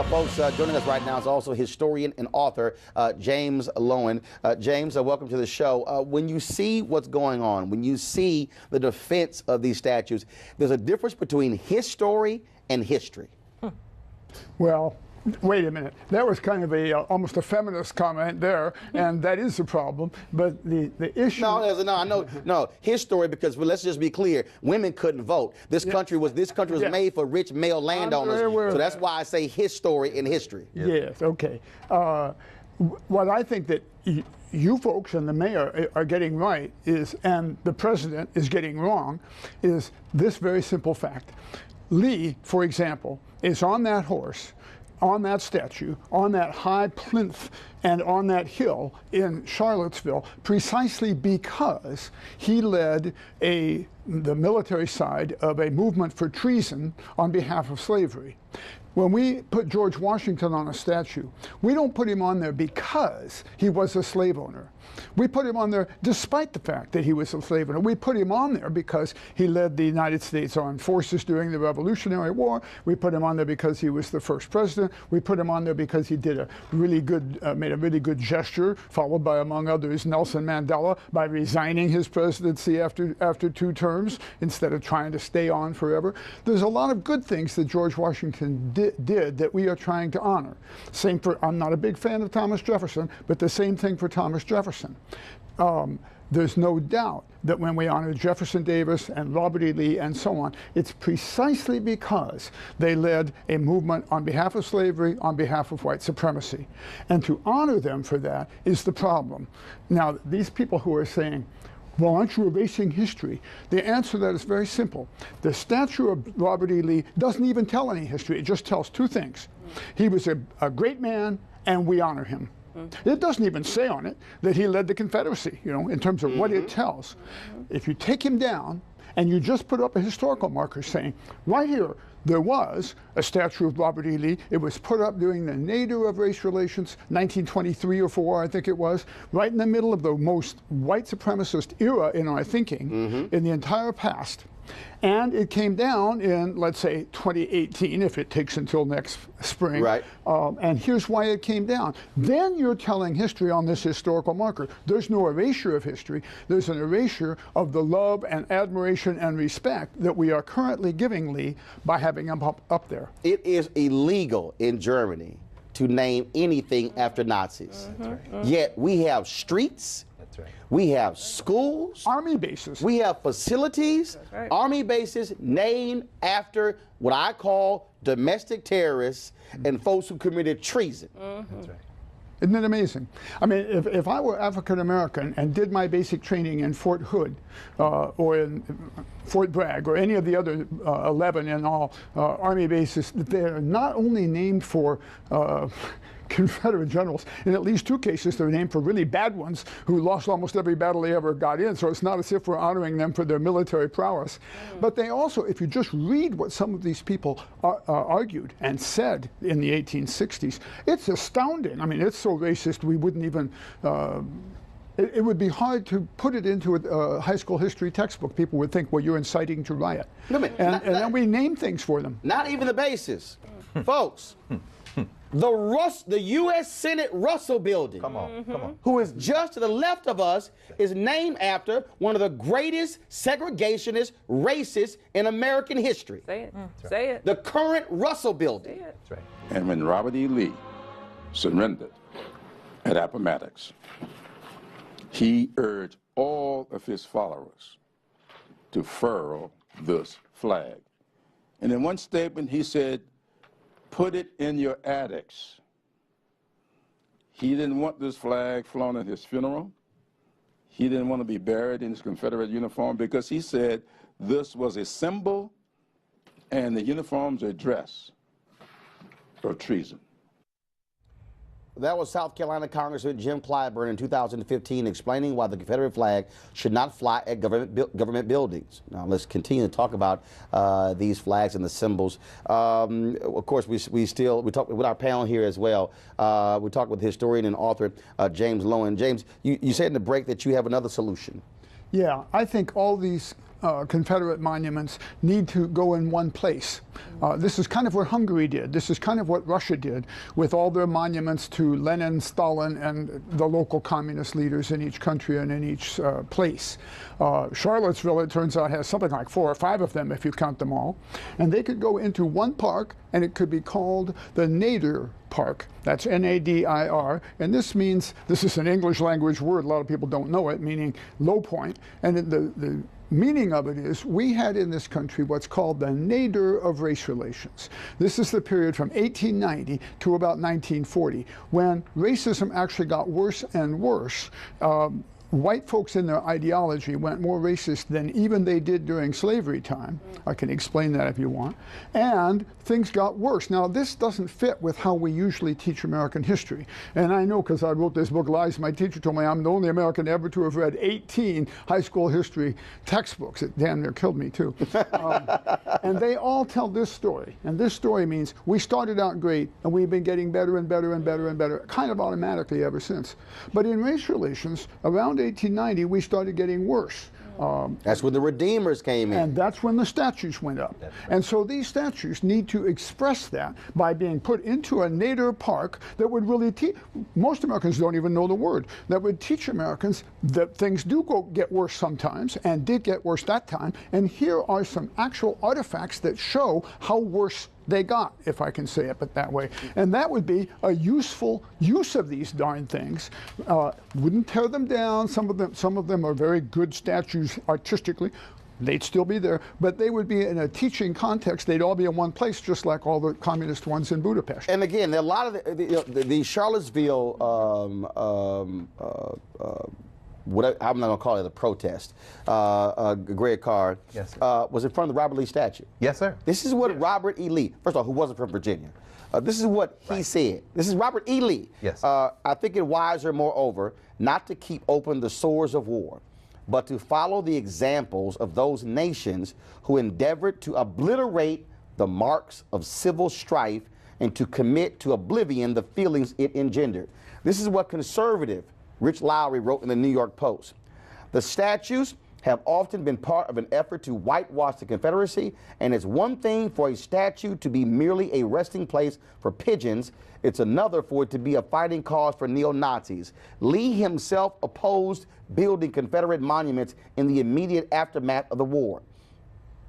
Folks, joining us right now is also historian and author James Loewen. James, welcome to the show. When you see what's going on, when you see the defense of these statues, there's a difference between his story and history. Well, wait a minute. That was kind of a almost a feminist comment there, and that is a problem. But the issue. No, his story, because let's just be clear, women couldn't vote. This country was made for rich male landowners. So that's why I say his story and history. Yes. Okay. What I think that you folks and the mayor are getting right is, and the president is getting wrong, is this very simple fact. Lee, for example, is on that horse, on that statue, on that high plinth, and on that hill in Charlottesville, precisely because he led the military side of a movement for treason on behalf of slavery. When we put George Washington on a statue, we don't put him on there because he was a slave owner. We put him on there despite the fact that he was a slave owner. We put him on there because he led the United States Armed Forces during the Revolutionary War. We put him on there because he was the first president. We put him on there because he did made a really good gesture, followed by, among others, Nelson Mandela, by resigning his presidency after 2 terms instead of trying to stay on forever. There's a lot of good things that George Washington did that we are trying to honor. Same for, I'm not a big fan of Thomas Jefferson, but the same thing for Thomas Jefferson. There's no doubt that when we honor Jefferson Davis and Robert E. Lee and so on, it's precisely because they led a movement on behalf of slavery, on behalf of white supremacy. And to honor them for that is the problem. Now, these people who are saying, well, aren't you erasing history? The answer to that is very simple. The statue of Robert E. Lee doesn't even tell any history. It just tells 2 things. He was a great man, and we honor him. It doesn't even say on it that he led the Confederacy, you know, in terms of what it tells. If you take him down and you just put up a historical marker saying, right here, there was a statue of Robert E. Lee. It was put up during the nadir of race relations, 1923 or 4, I think it was, right in the middle of the most white supremacist era in our thinking in the entire past. And it came down in, let's say, 2018, if it takes until next spring. Right. And here's why it came down. Then you're telling history on this historical marker. There's no erasure of history. There's an erasure of the love and admiration and respect that we are currently giving Lee by having him up there. It is illegal in Germany to name anything after Nazis. Yet we have streets. We have schools, army bases. We have facilities, army bases named after what I call domestic terrorists and folks who committed treason. That's right. Isn't it amazing? I mean, if I were African American and did my basic training in Fort Hood or in Fort Bragg or any of the other 11 in all army bases, they're not only named for Confederate generals. In at least 2 cases, they're named for really bad ones who lost almost every battle they ever got in, so it's not as if we're honoring them for their military prowess. But they also, if you just read what some of these people argued and said in the 1860s, it's astounding. I mean, it's so racist we wouldn't even, it would be hard to put it into a high school history textbook. People would think, well, you're inciting to riot. And then we name things for them. Not even the basis. Folks. The U.S. Senate Russell Building, who is just to the left of us, is named after one of the greatest segregationists, racists in American history. Say it. Say it. The current Russell Building. Say it. That's right. And when Robert E. Lee surrendered at Appomattox, he urged all of his followers to furl this flag. And in one statement, he said, put it in your attics. He didn't want this flag flown at his funeral. He didn't want to be buried in his Confederate uniform because he said this was a symbol and the uniforms a dress of treason. That was South Carolina Congressman Jim Clyburn in 2015 explaining why the Confederate flag should not fly at government buildings. Now let's continue to talk about these flags and the symbols. Of course, we talk with our panel here as well. We talk with historian and author James Loewen. James, you said in the break that you have another solution. Yeah, I think all these Confederate monuments need to go in one place. This is kind of what Hungary did. This is kind of what Russia did with all their monuments to Lenin, Stalin, and the local communist leaders in each country and in each place. Charlottesville, it turns out, has something like 4 or 5 of them if you count them all. And they could go into one park, and it could be called the Nadir Park. That's N-A-D-I-R. And this means, this is an English language word, a lot of people don't know it, meaning low point. And the meaning of it is, we had in this country what's called the nadir of race relations. This is the period from 1890 to about 1940, when racism actually got worse and worse. White folks in their ideology went more racist than even they did during slavery time. I can explain that if you want. And things got worse. Now, this doesn't fit with how we usually teach American history. And I know, because I wrote this book, Lies, my teacher told me I'm the only American ever to have read 18 high school history textbooks. It damn near killed me, too. And they all tell this story. And this story means we started out great, and we've been getting better and better and better and better, kind of automatically ever since. But in race relations, around 1890, we started getting worse. That's when the Redeemers came in. And that's when the statues went up. And so these statues need to express that by being put into a nadir park that would really teach. Most Americans don't even know the word. That would teach Americans that things do get worse sometimes, and did get worse that time. And here are some actual artifacts that show how worse they got, if I can say it but that way. And that would be a useful use of these darn things. Wouldn't tear them down. Some of them are very good statues artistically. They'd still be there, but they would be in a teaching context. They'd all be in one place, just like all the communist ones in Budapest. And again, there are a lot of the Charlottesville, I'm not going to call it a protest, Greg Card, yes, was in front of the Robert Lee statue. Yes, sir. This is what Robert E. Lee, first of all, who wasn't from Virginia, this is what he said. This is Robert E. Lee. Yes. I think it wiser, moreover, not to keep open the sores of war, but to follow the examples of those nations who endeavored to obliterate the marks of civil strife and to commit to oblivion the feelings it engendered. This is what conservative Rich Lowry wrote in the New York Post. The statues have often been part of an effort to whitewash the Confederacy, and it's one thing for a statue to be merely a resting place for pigeons. It's another for it to be a fighting cause for neo-Nazis. Lee himself opposed building Confederate monuments in the immediate aftermath of the war.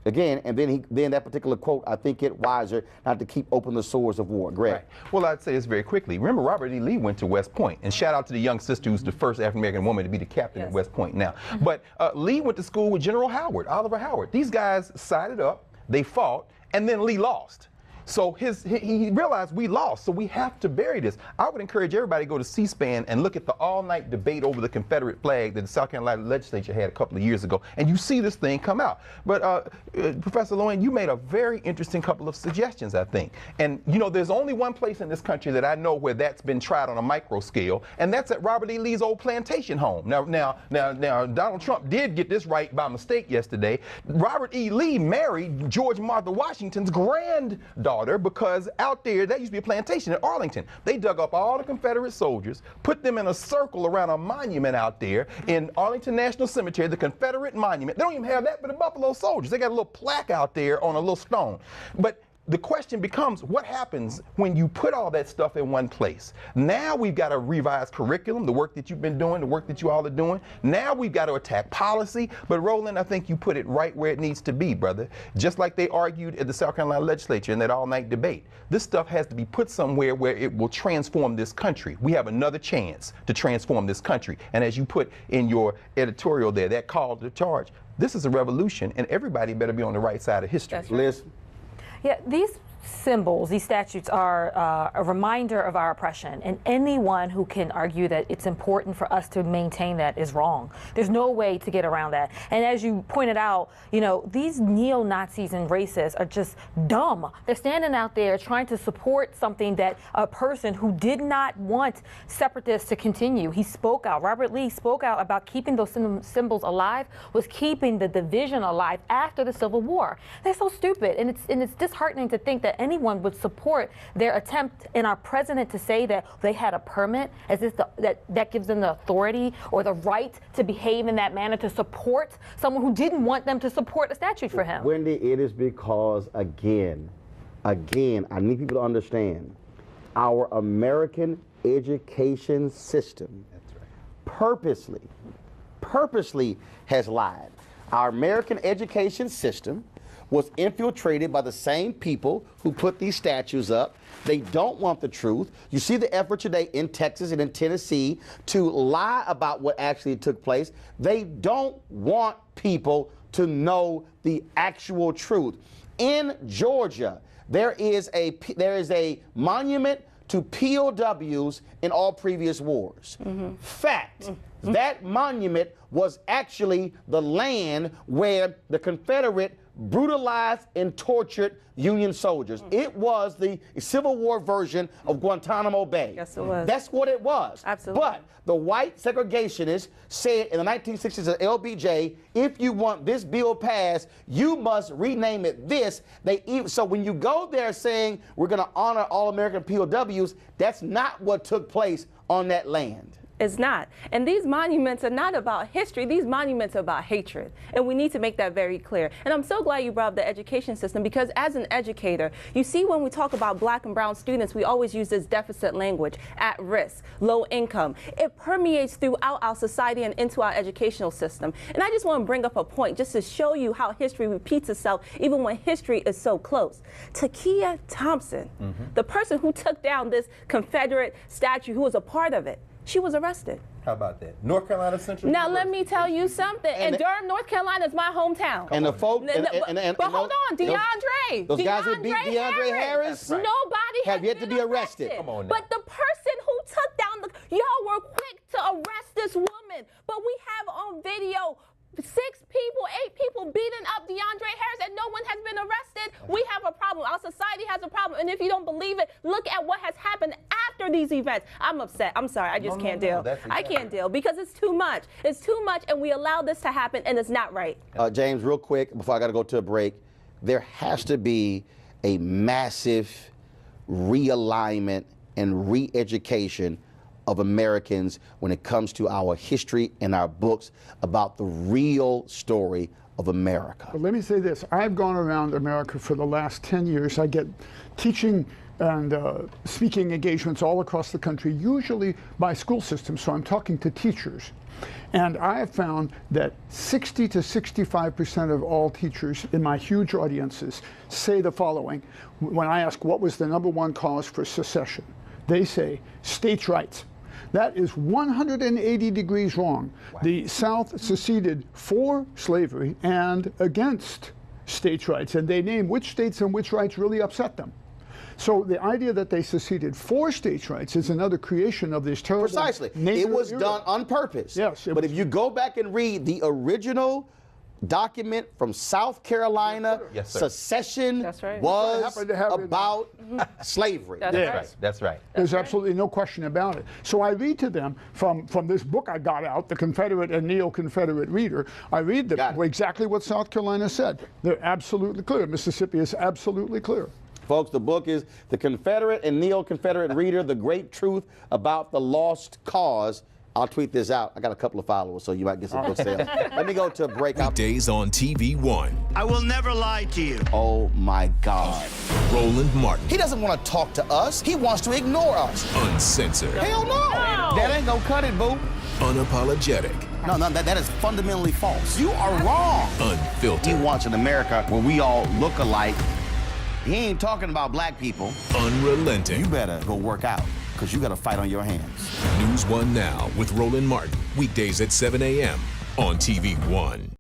Again, and then that particular quote, I think it wiser not to keep open the sores of war. Greg. Right. Well, I'd say this very quickly. Remember, Robert E. Lee went to West Point, and shout out to the young sister who's the first African-American woman to be the captain at West Point now. But Lee went to school with General Howard, Oliver Howard. These guys sided up, they fought, and then Lee lost. So he realized we lost, so we have to bury this. I would encourage everybody to go to C-SPAN and look at the all-night debate over the Confederate flag that the South Carolina legislature had a couple of years ago, and you see this thing come out. But Professor Lowen, you made a very interesting couple of suggestions, I think. And you know, there's only one place in this country that I know where that's been tried on a micro scale, and that's at Robert E. Lee's old plantation home. Now, Donald Trump did get this right by mistake yesterday. Robert E. Lee married George Martha Washington's granddaughter, because out there, that used to be a plantation in Arlington. They dug up all the Confederate soldiers, put them in a circle around a monument out there in Arlington National Cemetery, the Confederate monument. They don't even have that for the Buffalo Soldiers. They got a little plaque out there on a little stone. But the question becomes, what happens when you put all that stuff in one place? Now we've got a revised curriculum, the work that you've been doing, the work that you all are doing. Now we've got to attack policy. But Roland, I think you put it right where it needs to be, brother. Just like they argued at the South Carolina legislature in that all-night debate. This stuff has to be put somewhere where it will transform this country. We have another chance to transform this country. And as you put in your editorial there, that call to charge, this is a revolution, and everybody better be on the right side of history. Right. Liz? Yeah, these symbols, these statutes are a reminder of our oppression, and anyone who can argue that it's important for us to maintain that is wrong. There's no way to get around that. And as you pointed out, you know, these neo-Nazis and racists are just dumb. They're standing out there trying to support something that a person who did not want separatists to continue. He spoke out. Robert Lee spoke out about keeping those symbols alive, was keeping the division alive after the Civil War. They're so stupid, and it's disheartening to think that anyone would support their attempt in our president to say that they had a permit, as if that gives them the authority or the right to behave in that manner to support someone who didn't want them to support a statute for him. Wendy, it is because, again, I need people to understand, our American education system purposely has lied. Our American education system was infiltrated by the same people who put these statues up. They don't want the truth. You see the effort today in Texas and in Tennessee to lie about what actually took place. They don't want people to know the actual truth. In Georgia, there is a monument to POWs in all previous wars. Fact. That monument was actually the land where the Confederate brutalized and tortured Union soldiers. It was the Civil War version of Guantanamo Bay. Yes, it was. That's what it was. Absolutely. But the white segregationists said in the 1960s at LBJ, if you want this bill passed, you must rename it this. So when you go there saying we're going to honor all American POWs, that's not what took place on that land. It's not. And these monuments are not about history. These monuments are about hatred. And we need to make that very clear. And I'm so glad you brought up the education system, because as an educator, you see when we talk about black and brown students, we always use this deficit language, at risk, low income. It permeates throughout our society and into our educational system. And I just want to bring up a point just to show you how history repeats itself even when history is so close. Takia Thompson, the person who took down this Confederate statue, who was a part of it, she was arrested. How about that? North Carolina Central Now, University. let me tell you something. And Durham, North Carolina is my hometown. And the folk, but hold on, DeAndre. Those guys who beat DeAndre Harris, right. Nobody have yet to be arrested. Come on now. But the person who took down y'all were quick to arrest this woman. But we have on video 6 people, 8 people beating up DeAndre Harris, and no one has been arrested. We have a problem. Our society has a problem. And if you don't believe it, look at what has happened after these events. I'm upset. I'm sorry. I just can't deal. I can't deal because it's too much. It's too much, and we allow this to happen, and it's not right. James, real quick, before I got to go to a break, there has to be a massive realignment and re-education of Americans when it comes to our history and our books about the real story of America. But let me say this. I've gone around America for the last 10 years. I get teaching and speaking engagements all across the country, usually by school systems, so I'm talking to teachers. And I have found that 60 to 65% of all teachers in my huge audiences say the following. When I ask what was the #1 cause for secession, they say states' rights. That is 180 degrees wrong. Wow. The South seceded for slavery and against states' rights, and they name which states and which rights really upset them. So the idea that they seceded for states' rights is another creation of this terrible... Precisely. It was done on purpose. Yes. But if you go back and read the original document from South Carolina, yes, secession was about slavery. That's right. There's absolutely no question about it. So I read to them from this book I got out, The Confederate and Neo-Confederate Reader. I read them exactly what South Carolina said. They're absolutely clear. Mississippi is absolutely clear. Folks, the book is The Confederate and Neo-Confederate Reader, The Great Truth About the Lost Cause. I'll tweet this out. I got a couple of followers, so you might get some book sales. Let me go to a break. Weekdays on TV1. I will never lie to you. Oh, my God. Roland Martin. He doesn't want to talk to us. He wants to ignore us. Uncensored. Hell no. That ain't gonna cut it, boo. Unapologetic. No, that is fundamentally false. You are wrong. Unfiltered. He wants an America where we all look alike. He ain't talking about black people. Unrelenting. You better go work out, because you got a fight on your hands. News 1 Now with Roland Martin. Weekdays at 7 a.m. on TV1.